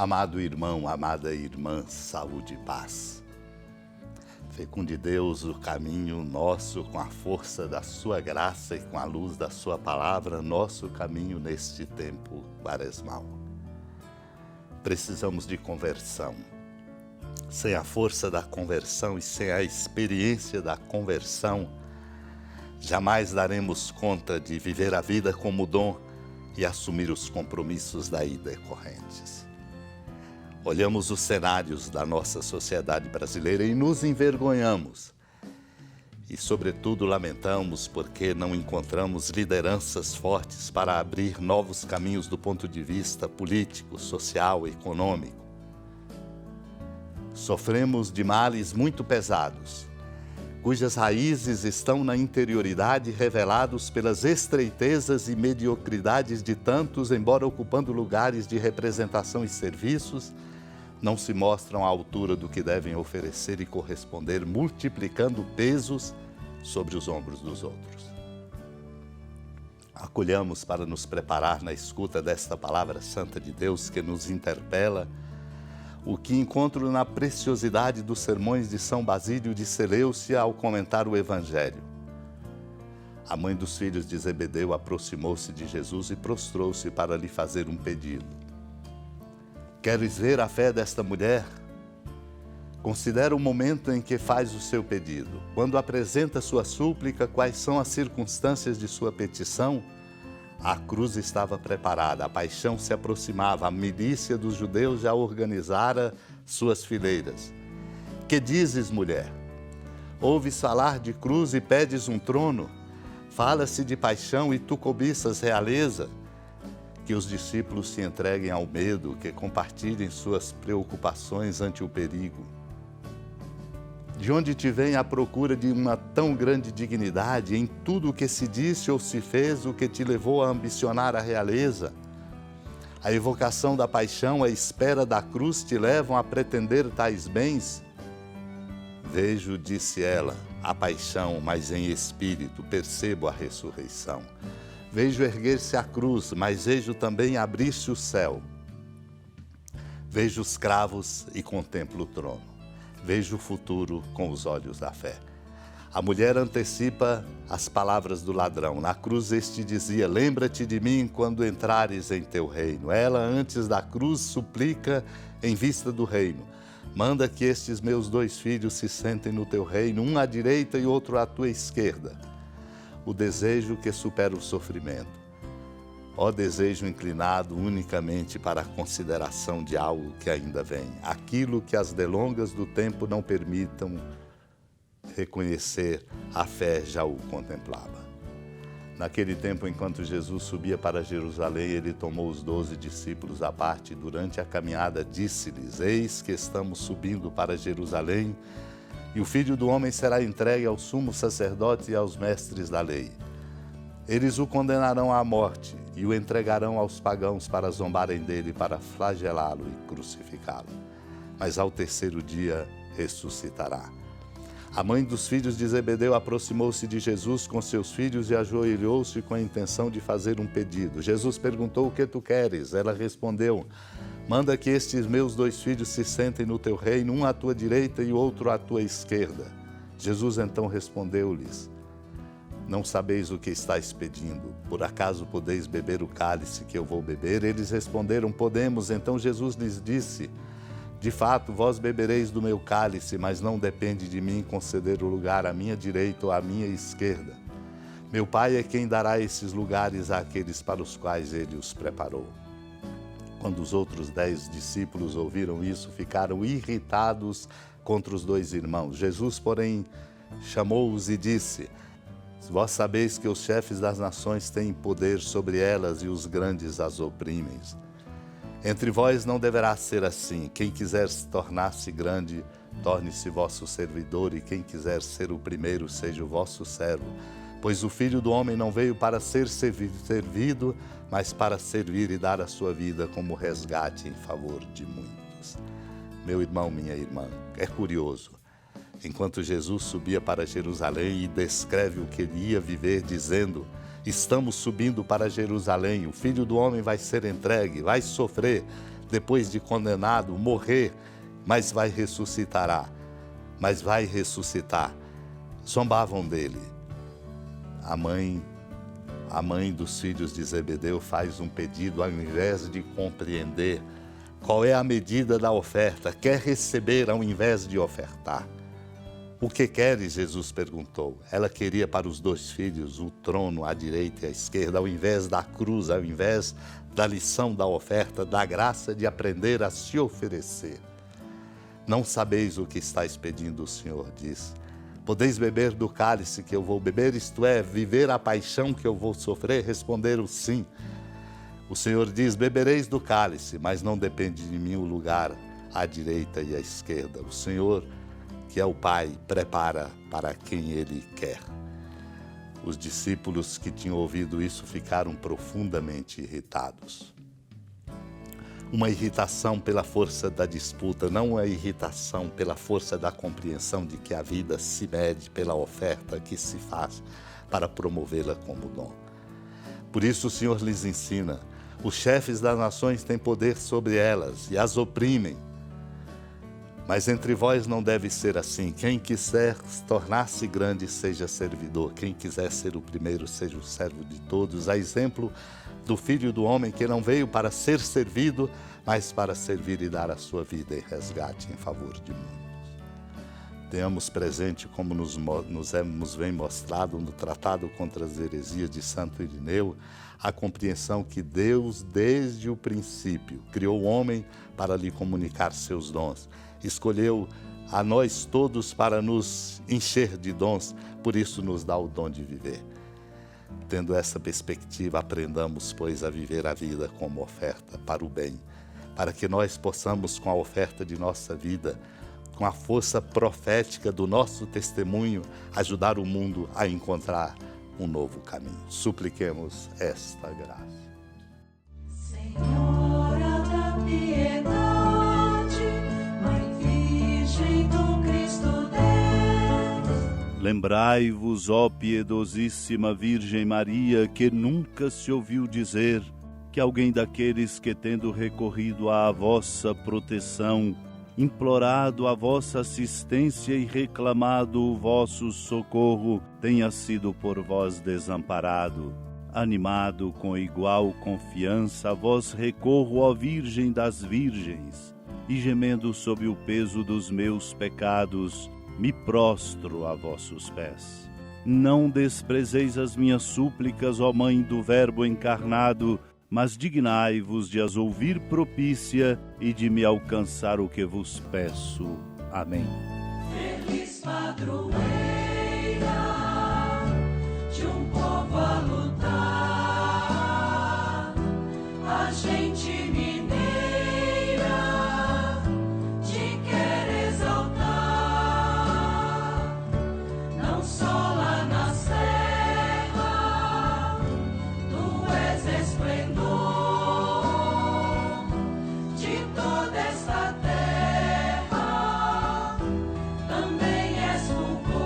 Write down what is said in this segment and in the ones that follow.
Amado irmão, amada irmã, saúde e paz. Fecunde Deus o caminho nosso com a força da sua graça e com a luz da sua palavra, nosso caminho neste tempo quaresmal. Precisamos de conversão. Sem a força da conversão e sem a experiência da conversão, jamais daremos conta de viver a vida como dom e assumir os compromissos daí decorrentes. Olhamos os cenários da nossa sociedade brasileira e nos envergonhamos. E, sobretudo, lamentamos porque não encontramos lideranças fortes para abrir novos caminhos do ponto de vista político, social e econômico. Sofremos de males muito pesados, cujas raízes estão na interioridade, revelados pelas estreitezas e mediocridades de tantos, embora ocupando lugares de representação e serviços, não se mostram à altura do que devem oferecer e corresponder, multiplicando pesos sobre os ombros dos outros. Acolhamos para nos preparar na escuta desta palavra santa de Deus que nos interpela, o que encontro na preciosidade dos sermões de São Basílio de Seleucia ao comentar o Evangelho. A mãe dos filhos de Zebedeu aproximou-se de Jesus e prostrou-se para lhe fazer um pedido. Queres ver a fé desta mulher? Considera o momento em que faz o seu pedido. Quando apresenta sua súplica, quais são as circunstâncias de sua petição? A cruz estava preparada, a paixão se aproximava, a milícia dos judeus já organizara suas fileiras. Que dizes, mulher? Ouves falar de cruz e pedes um trono? Fala-se de paixão e tu cobiças realeza? Que os discípulos se entreguem ao medo, que compartilhem suas preocupações ante o perigo. De onde te vem a procura de uma tão grande dignidade em tudo o que se disse ou se fez, o que te levou a ambicionar a realeza? A evocação da paixão, a espera da cruz te levam a pretender tais bens? Vejo, disse ela, a paixão, mas em espírito, percebo a ressurreição. Vejo erguer-se a cruz, mas vejo também abrir-se o céu. Vejo os cravos e contemplo o trono. Vejo o futuro com os olhos da fé. A mulher antecipa as palavras do ladrão. Na cruz este dizia, lembra-te de mim quando entrares em teu reino. Ela, antes da cruz, suplica em vista do reino. Manda que estes meus 2 filhos se sentem no teu reino, um à direita e outro à tua esquerda. O desejo que supera o sofrimento. Ó desejo inclinado unicamente para a consideração de algo que ainda vem, aquilo que as delongas do tempo não permitam reconhecer, a fé já o contemplava. Naquele tempo, enquanto Jesus subia para Jerusalém, ele tomou os 12 discípulos à parte e durante a caminhada disse-lhes, eis que estamos subindo para Jerusalém, e o Filho do Homem será entregue aos sumos sacerdotes e aos mestres da lei. Eles o condenarão à morte e o entregarão aos pagãos para zombarem dele, para flagelá-lo e crucificá-lo. Mas ao terceiro dia ressuscitará. A mãe dos filhos de Zebedeu aproximou-se de Jesus com seus filhos e ajoelhou-se com a intenção de fazer um pedido. Jesus perguntou, o que tu queres? Ela respondeu, manda que estes meus 2 filhos se sentem no teu reino, um à tua direita e outro à tua esquerda. Jesus então respondeu-lhes, não sabeis o que estáis pedindo, por acaso podeis beber o cálice que eu vou beber? Eles responderam, podemos. Então Jesus lhes disse, de fato, vós bebereis do meu cálice, mas não depende de mim conceder o lugar à minha direita ou à minha esquerda. Meu Pai é quem dará esses lugares àqueles para os quais ele os preparou. Quando os outros 10 discípulos ouviram isso, ficaram irritados contra os 2 irmãos. Jesus, porém, chamou-os e disse, vós sabeis que os chefes das nações têm poder sobre elas e os grandes as oprimem. Entre vós não deverá ser assim. Quem quiser tornar-se grande, torne-se vosso servidor, e quem quiser ser o primeiro, seja o vosso servo. Pois o Filho do Homem não veio para ser servido, mas para servir e dar a sua vida como resgate em favor de muitos. Meu irmão, minha irmã, é curioso. Enquanto Jesus subia para Jerusalém e descreve o que ele ia viver, dizendo, estamos subindo para Jerusalém, o Filho do Homem vai ser entregue, vai sofrer, depois de condenado, morrer, mas vai ressuscitar. Zombavam dele. A mãe dos filhos de Zebedeu faz um pedido, ao invés de compreender qual é a medida da oferta, quer receber ao invés de ofertar. O que queres? Jesus perguntou. Ela queria para os 2 filhos o trono à direita e à esquerda, ao invés da cruz, ao invés da lição da oferta, da graça de aprender a se oferecer. Não sabeis o que estáis pedindo, o Senhor diz. Podeis beber do cálice que eu vou beber, isto é, viver a paixão que eu vou sofrer? Responderam sim. O Senhor diz, bebereis do cálice, mas não depende de mim o lugar à direita e à esquerda. O Senhor, que é o Pai, prepara para quem Ele quer. Os discípulos que tinham ouvido isso ficaram profundamente irritados. Uma irritação pela força da disputa, não uma irritação pela força da compreensão de que a vida se mede pela oferta que se faz para promovê-la como dom. Por isso o Senhor lhes ensina, os chefes das nações têm poder sobre elas e as oprimem. Mas entre vós não deve ser assim. Quem quiser tornar-se grande, seja servidor. Quem quiser ser o primeiro, seja o servo de todos. A exemplo do Filho do Homem, que não veio para ser servido, mas para servir e dar a sua vida em resgate em favor de muitos. Tenhamos presente, como nos vem mostrado no Tratado contra as Heresias de Santo Irineu, a compreensão que Deus, desde o princípio, criou o homem para lhe comunicar seus dons. Escolheu a nós todos para nos encher de dons, por isso nos dá o dom de viver. Tendo essa perspectiva, aprendamos, pois, a viver a vida como oferta para o bem, para que nós possamos, com a oferta de nossa vida, com a força profética do nosso testemunho, ajudar o mundo a encontrar um novo caminho. Supliquemos esta graça. Senhora da piedade, Mãe Virgem do Cristo Deus. Lembrai-vos, ó piedosíssima Virgem Maria, que nunca se ouviu dizer que alguém daqueles que, tendo recorrido à vossa proteção, implorado a vossa assistência e reclamado o vosso socorro, tenha sido por vós desamparado. Animado com igual confiança, a vós recorro, ó Virgem das Virgens, e gemendo sob o peso dos meus pecados, me prostro a vossos pés. Não desprezeis as minhas súplicas, ó Mãe do Verbo encarnado, mas dignai-vos de as ouvir propícia e de me alcançar o que vos peço. Amém. Feliz padroeira de um povo a lutar, a gente mineira te quer exaltar, não só lá na serra, tu és esplendor de toda esta terra, também és fulgor.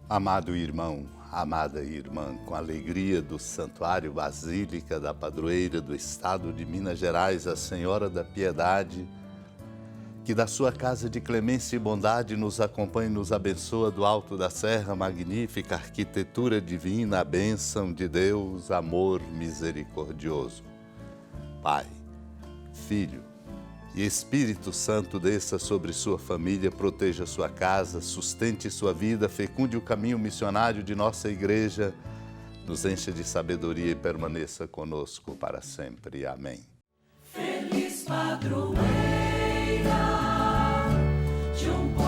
Amado irmão, amada irmã, com a alegria do Santuário Basílica da Padroeira do Estado de Minas Gerais, a Senhora da Piedade, que da sua casa de clemência e bondade nos acompanhe e nos abençoa do alto da serra, magnífica arquitetura divina, a bênção de Deus, amor misericordioso. Pai, Filho e Espírito Santo, desça sobre sua família, proteja sua casa, sustente sua vida, fecunde o caminho missionário de nossa igreja, nos encha de sabedoria e permaneça conosco para sempre. Amém. Feliz padroeira de um povo